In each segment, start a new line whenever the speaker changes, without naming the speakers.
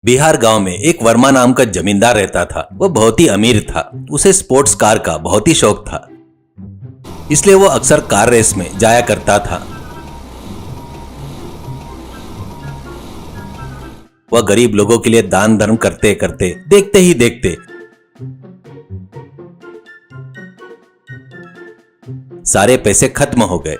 बिहार गांव में एक वर्मा नाम का जमींदार रहता था। वह बहुत ही अमीर था। उसे स्पोर्ट्स कार का बहुत ही शौक था, इसलिए वो अक्सर कार रेस में जाया करता था। वह गरीब लोगों के लिए दान धर्म करते करते देखते ही देखते सारे पैसे खत्म हो गए।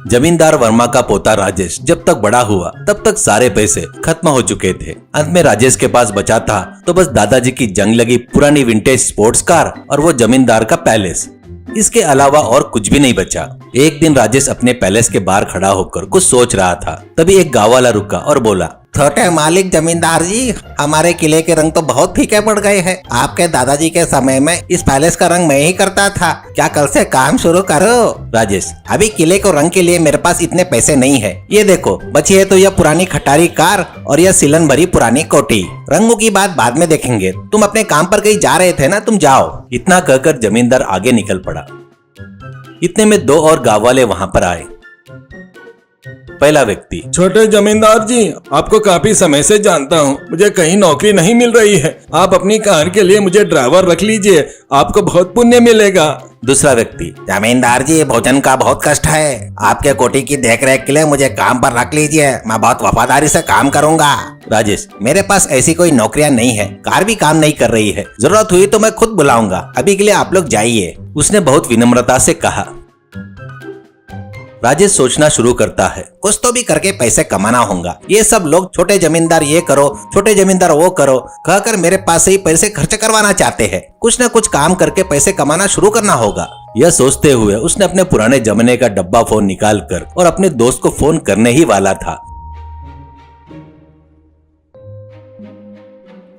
जमींदार वर्मा का पोता राजेश जब तक बड़ा हुआ तब तक सारे पैसे खत्म हो चुके थे। अंत में राजेश के पास बचा था तो बस दादाजी की जंग लगी पुरानी विंटेज स्पोर्ट्स कार और वो जमींदार का पैलेस। इसके अलावा और कुछ भी नहीं बचा। एक दिन राजेश अपने पैलेस के बाहर खड़ा होकर कुछ सोच रहा था। तभी एक गांव वाला रुका और बोला,
छोटे मालिक जमींदार जी, हमारे किले के रंग तो बहुत फीके पड़ गए हैं। आपके दादाजी के समय में इस पैलेस का रंग मैं ही करता था। क्या कल से काम शुरू करो?
राजेश,
अभी किले को रंग के लिए मेरे पास इतने पैसे नहीं है। ये देखो, बची है तो यह पुरानी खटारी कार और यह सिलन भरी पुरानी कोठी। रंगों की बात बाद में देखेंगे। तुम अपने काम पर कहीं जा रहे थे ना, तुम जाओ।
इतना कहकर जमींदार आगे निकल पड़ा। इतने में दो और गांव वाले वहां पर आए। पहला व्यक्ति,
छोटे जमींदार जी, आपको काफी समय से जानता हूँ। मुझे कहीं नौकरी नहीं मिल रही है। आप अपनी कार के लिए मुझे ड्राइवर रख लीजिए, आपको बहुत पुण्य मिलेगा।
दूसरा व्यक्ति,
जमींदार जी, भोजन का बहुत कष्ट है। आपके कोठी की देखरेख के लिए मुझे काम पर रख लीजिए, मैं बहुत वफादारी से काम करूंगा।
राजेश,
मेरे पास ऐसी कोई नौकरियां नहीं है, कार भी काम नहीं कर रही है। जरूरत हुई तो मैं खुद बुलाऊंगा, अभी के लिए आप लोग जाइए।
उसने बहुत विनम्रता से कहा। राजेश सोचना शुरू करता है,
कुछ तो भी करके पैसे कमाना होगा। ये सब लोग छोटे जमींदार ये करो, छोटे जमींदार वो करो कहकर मेरे पास से ही पैसे खर्च करवाना चाहते हैं। कुछ न कुछ काम करके पैसे कमाना शुरू करना होगा।
यह सोचते हुए उसने अपने पुराने जमाने का डब्बा फोन निकालकर और अपने दोस्त को फोन करने ही वाला था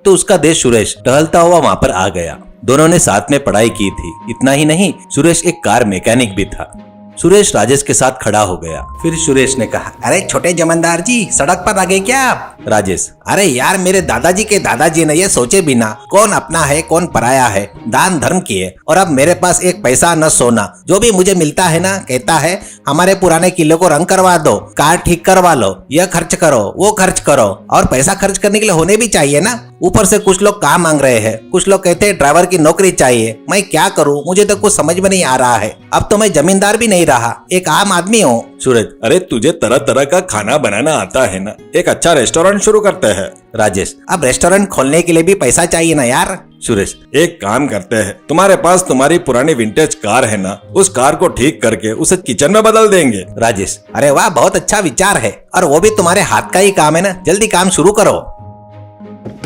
तो उसका दोस्त सुरेश टहलता हुआ वहां पर आ गया। दोनों ने साथ में पढ़ाई की थी। इतना ही नहीं, सुरेश एक कार मैकेनिक भी था। सुरेश राजेश के साथ खड़ा हो गया। फिर सुरेश ने कहा,
अरे छोटे जमींदार जी, सड़क पर आ गए क्या आप?
राजेश,
अरे यार, मेरे दादाजी के दादाजी ने ये सोचे बिना कौन अपना है कौन पराया है, दान धर्म किए, और अब मेरे पास एक पैसा न सोना। जो भी मुझे मिलता है ना, कहता है हमारे पुराने किले को रंग करवा दो, कार ठीक करवा लो, यह खर्च करो, वो खर्च करो। और पैसा खर्च करने के लिए होने भी चाहिए ना। ऊपर से कुछ लोग काम मांग रहे हैं, कुछ लोग कहते हैं ड्राइवर की नौकरी चाहिए। मैं क्या करूं, मुझे तो कुछ समझ में नहीं आ रहा है। अब तो मैं जमींदार भी नहीं रहा, एक आम आदमी हूँ।
सूरज,
अरे तुझे तरह तरह का खाना बनाना आता है ना, एक अच्छा रेस्टोरेंट शुरू करते हैं।
राजेश,
अब रेस्टोरेंट खोलने के लिए भी पैसा चाहिए ना यार।
सुरेश,
एक काम करते हैं, तुम्हारे पास तुम्हारी पुरानी विंटेज कार है ना, उस कार को ठीक करके उसे किचन में बदल देंगे।
राजेश,
अरे वाह, बहुत अच्छा विचार है, और वो भी तुम्हारे हाथ का ही काम है ना, जल्दी काम शुरू करो।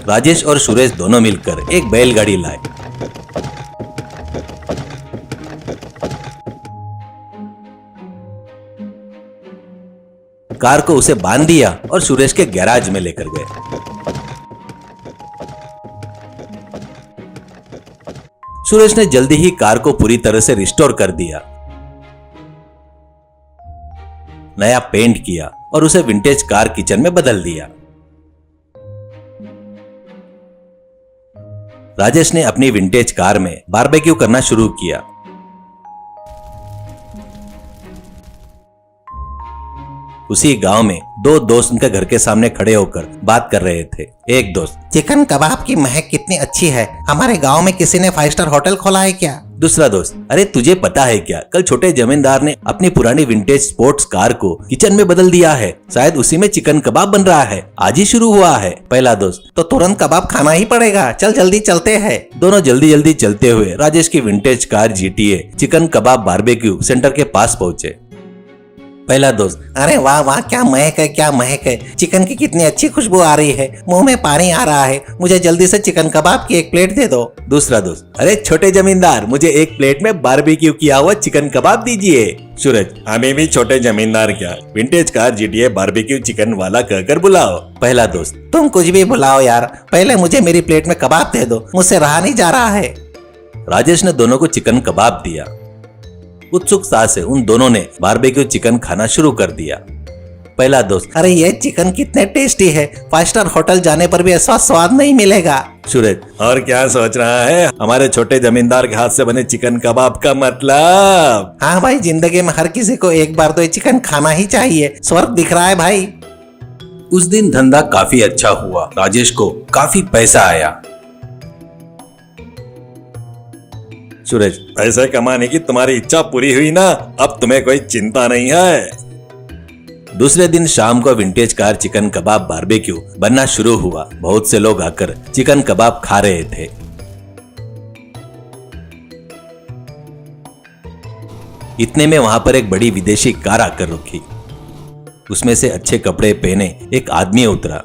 राजेश और सुरेश दोनों मिलकर एक बैलगाड़ी लाए। कार को उसे बांध दिया और सुरेश के गैराज में लेकर गए। सुरेश ने जल्दी ही कार को पूरी तरह से रिस्टोर कर दिया, नया पेंट किया और उसे विंटेज कार किचन में बदल दिया। राजेश ने अपनी विंटेज कार में बारबेक्यू करना शुरू किया। उसी गांव में दो दोस्त उनके घर के सामने खड़े होकर बात कर रहे थे। एक दोस्त,
चिकन कबाब की महक कितनी अच्छी है, हमारे गांव में किसी ने 5 स्टार होटल खोला है क्या?
दूसरा दोस्त, अरे तुझे पता है क्या, कल छोटे जमींदार ने अपनी पुरानी विंटेज स्पोर्ट्स कार को किचन में बदल दिया है, शायद उसी में चिकन कबाब बन रहा है, आज ही शुरू हुआ है। पहला दोस्त,
तो तुरंत कबाब खाना ही पड़ेगा, चल जल्दी चलते हैं।
दोनों जल्दी जल्दी चलते हुए राजेश की विंटेज कार जीटीए चिकन कबाब बारबेक्यू सेंटर के पास पहुंचे। पहला दोस्त,
अरे वाह वाह, क्या महक है, क्या महक है, चिकन की कितनी अच्छी खुशबू आ रही है, मुंह में पानी आ रहा है, मुझे जल्दी से चिकन कबाब की एक प्लेट दे दो।
दूसरा दोस्त, अरे छोटे जमींदार, मुझे एक प्लेट में बारबेक्यू किया हुआ चिकन कबाब दीजिए।
सूरज, हमें भी छोटे जमींदार क्या, vintage car GTA barbecue chicken वाला कहकर बुलाओ।
पहला दोस्त,
तुम कुछ भी बुलाओ यार, पहले मुझे मेरी प्लेट में कबाब दे दो, मुझसे रहा नहीं जा रहा है।
राजेश ने दोनों को चिकन कबाब दिया। उत्सुकता से उन दोनों ने बारबेक्यू चिकन खाना शुरू कर दिया। पहला दोस्त,
अरे ये चिकन कितने टेस्टी है, 5 स्टार होटल जाने पर भी ऐसा स्वाद नहीं मिलेगा।
सूरज,
और क्या सोच रहा है, हमारे छोटे जमींदार के हाथ से बने चिकन कबाब का मतलब?
हाँ भाई, जिंदगी में हर किसी को एक बार तो ये चिकन खाना ही चाहिए, स्वर्ग दिख रहा है भाई।
उस दिन धंधा काफी अच्छा हुआ। राजेश को काफी पैसा आया।
सूरज, पैसे कमाने की तुम्हारी इच्छा पूरी हुई ना, अब तुम्हें कोई चिंता नहीं है।
दूसरे दिन शाम को विंटेज कार चिकन कबाब बारबेक्यू बनना शुरू हुआ। बहुत से लोग आकर चिकन कबाब खा रहे थे। इतने में वहां पर एक बड़ी विदेशी कार आकर रुकी। उसमें से अच्छे कपड़े पहने एक आदमी उतरा।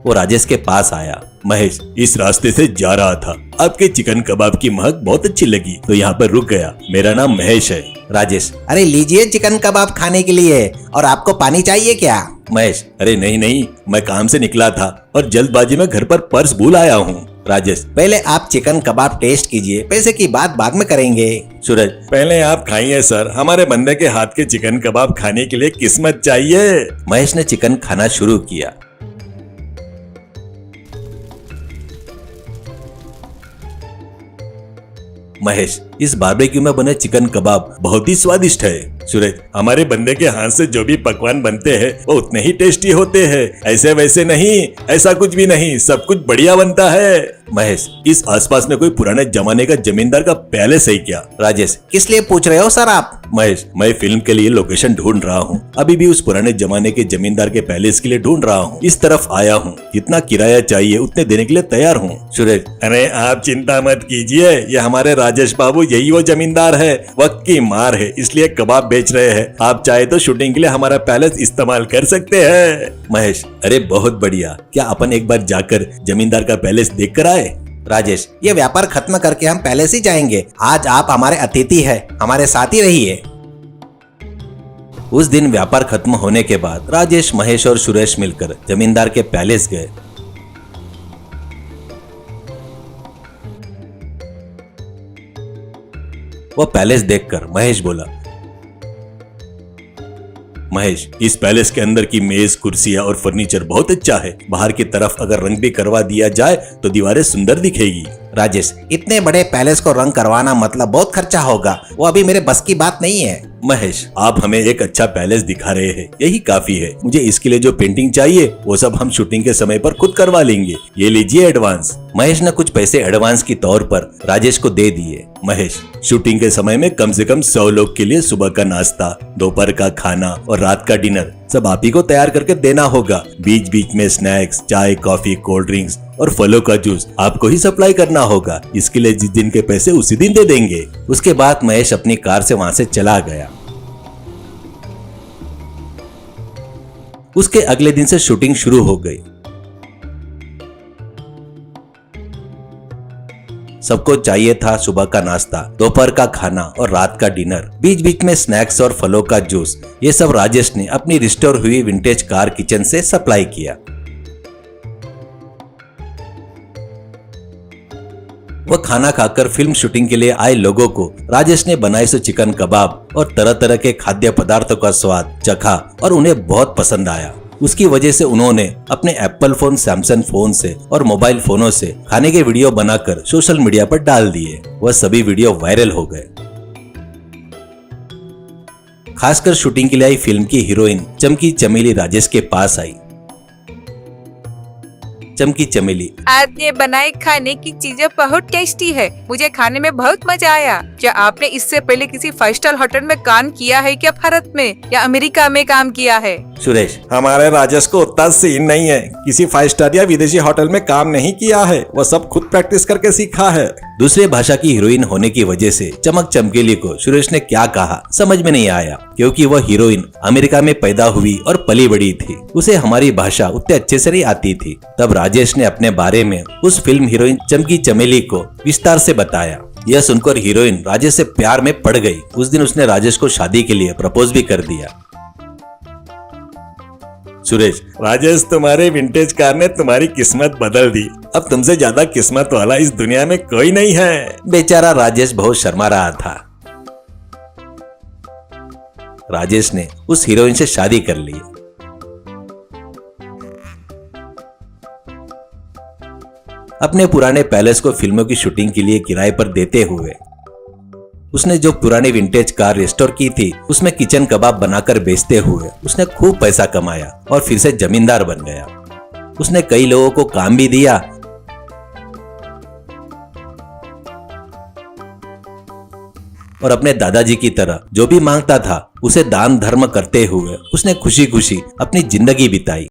वो राजेश के पास आया।
महेश, इस रास्ते से जा रहा था, आपके चिकन कबाब की महक बहुत अच्छी लगी तो यहाँ पर रुक गया। मेरा नाम महेश है।
राजेश,
अरे लीजिए चिकन कबाब खाने के लिए, और आपको पानी चाहिए क्या?
महेश,
अरे नहीं नहीं, मैं काम से निकला था और जल्दबाजी में घर पर पर्स भूल आया हूँ।
राजेश,
पहले आप चिकन कबाब टेस्ट कीजिए, पैसे की बात बाद में करेंगे।
सूरज,
पहले आप खाइए सर, हमारे बंदे के हाथ के चिकन कबाब खाने के लिए किस्मत चाहिए।
महेश ने चिकन खाना शुरू किया। महेश, इस बारबेक्यू में बने चिकन कबाब
बहुत ही स्वादिष्ट है। सूरज, हमारे बंदे के हाथ से जो भी पकवान बनते हैं वो उतने ही टेस्टी होते हैं, ऐसे वैसे नहीं, ऐसा कुछ भी नहीं, सब कुछ बढ़िया बनता है।
महेश,
इस आसपास में कोई पुराने जमाने का जमींदार का पैलेस है क्या?
राजेश,
किस लिए पूछ रहे हो सर आप?
महेश, मैं फिल्म के लिए लोकेशन ढूंढ रहा हूँ, अभी भी उस पुराने जमाने के जमींदार के पैलेस के लिए ढूंढ रहा हूँ। इस तरफ आया हूँ, जितना किराया चाहिए उतने देने के लिए तैयार हूँ।
सूरज,
अरे आप चिंता मत कीजिए, ये हमारे राजेश बाबू यही वो जमींदार है, वक्त की मार है इसलिए कबाब बेच रहे हैं। आप चाहे तो शूटिंग के लिए हमारा पैलेस इस्तेमाल कर सकते हैं।
महेश,
अरे बहुत बढ़िया, क्या अपन एक बार जाकर जमींदार का पैलेस देख कर आए?
राजेश, ये व्यापार खत्म करके हम पैलेस ही जाएंगे। आज आप हमारे अतिथि हैं, हमारे साथ ही रहिए।
उस दिन व्यापार खत्म होने के बाद राजेश, महेश और सुरेश मिलकर जमींदार के पैलेस गए। वो पैलेस देखकर महेश बोला,
महेश, इस पैलेस के अंदर की मेज, कुर्सियां और फर्नीचर बहुत अच्छा है। बाहर की तरफ अगर रंग भी करवा दिया जाए तो दीवारें सुंदर दिखेगी।
राजेश, इतने बड़े पैलेस को रंग करवाना मतलब बहुत खर्चा होगा, वो अभी मेरे बस की बात नहीं है।
महेश, आप हमें एक अच्छा पैलेस दिखा रहे हैं, यही काफी है। मुझे इसके लिए जो पेंटिंग चाहिए वो सब हम शूटिंग के समय पर खुद करवा लेंगे। ये लीजिए एडवांस।
महेश ने कुछ पैसे एडवांस की तौर पर राजेश को दे दिए।
महेश, शूटिंग के समय में कम से कम 100 लोग के लिए सुबह का नाश्ता, दोपहर का खाना और रात का डिनर सब आप ही को तैयार करके देना होगा। बीच बीच में स्नैक्स, चाय, कॉफी, कोल्ड ड्रिंक्स और फलों का जूस आपको ही सप्लाई करना होगा। इसके लिए जिस दिन के पैसे उसी दिन दे देंगे।
उसके बाद महेश अपनी कार से वहां से चला गया। उसके अगले दिन से शूटिंग शुरू हो गई। सबको चाहिए था सुबह का नाश्ता, दोपहर का खाना और रात का डिनर, बीच बीच में स्नैक्स और फलों का जूस। ये सब राजेश ने अपनी रिस्टोर हुई विंटेज कार किचन से सप्लाई किया। वह खाना खाकर फिल्म शूटिंग के लिए आए लोगों को राजेश ने बनाए सो चिकन कबाब और तरह तरह के खाद्य पदार्थों का स्वाद चखा और उन्हें बहुत पसंद आया। उसकी वजह से उन्होंने अपने एप्पल फोन, सैमसंग फोन से और मोबाइल फोनों से खाने के वीडियो बनाकर सोशल मीडिया पर डाल दिए। वह सभी वीडियो वायरल हो गए। खासकर शूटिंग के लिए आई फिल्म की हीरोइन चमकी चमेली राजेश के पास आई। चमकी चमेली,
आपने बनाए खाने की चीजें बहुत टेस्टी है, मुझे खाने में बहुत मजा आया। क्या आपने इससे पहले किसी 5 स्टार होटल में काम किया है क्या, भारत में या अमेरिका में काम किया है?
सुरेश,
हमारे राजेश को उतना सीन नहीं है, किसी 5 स्टार या विदेशी होटल में काम नहीं किया है, वो सब खुद प्रैक्टिस करके सीखा है।
दूसरे भाषा की हीरोइन होने की वजह से चमक चमकीली को सुरेश ने क्या कहा समझ में नहीं आया, क्योंकि वह हीरोइन अमेरिका में पैदा हुई और पली बड़ी थी। उसे हमारी भाषा उतने अच्छे से नहीं आती थी। तब राजेश ने अपने बारे में उस फिल्म हीरोइन चमकी चमेली को विस्तार से बताया। यह सुनकर हीरोइन राजेश से प्यार में पड़ गई। उस दिन उसने राजेश को शादी के लिए प्रपोज भी कर दिया।
सुरेश, राजेश, तुम्हारे विंटेज कार ने तुम्हारी किस्मत बदल दी। अब तुमसे ज्यादा किस्मत वाला इस दुनिया में कोई नहीं है।
बेचारा राजेश बहुत शर्मा रहा था। राजेश ने उस हीरोइन से शादी कर ली। अपने पुराने पैलेस को फिल्मों की शूटिंग के लिए किराए पर देते हुए उसने जो पुरानी विंटेज कार रिस्टोर की थी उसमें किचन कबाब बनाकर बेचते हुए उसने खूब पैसा कमाया और फिर से जमींदार बन गया। उसने कई लोगों को काम भी दिया और अपने दादाजी की तरह जो भी मांगता था उसे दान धर्म करते हुए उसने खुशी खुशी अपनी जिंदगी बिताई।